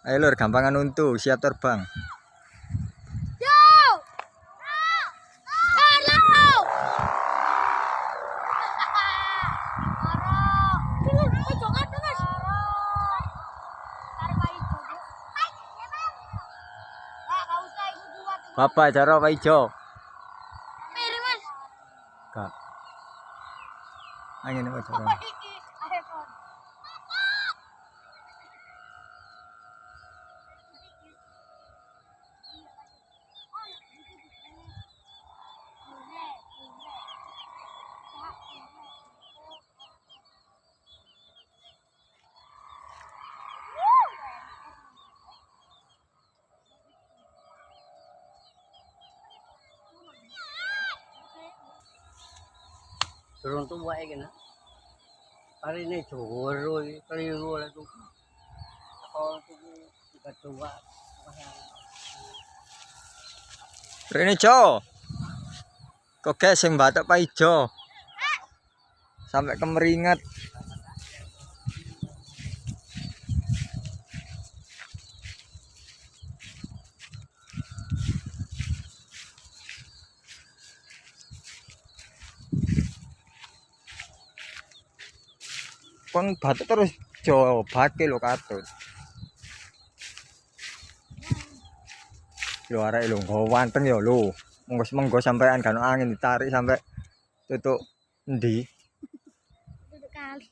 Ayo lur, gampangan untu, siap terbang. Bapak cara Pak Ijo. Kak. Angin apa cara? Turun tuh wae kena. Hari ini joro keliru lah tuh. Kalau tuh tiga coba. Rene Jo. Kok geseng batok Pak Ijo. Sampai kemeringat. Kon batuk terus Jo, bake lo katut. Lo arek lo nggo wanteng ya lo. Monggo sampean kan angin ditarik sampai tutuk endi? Tutuk kali.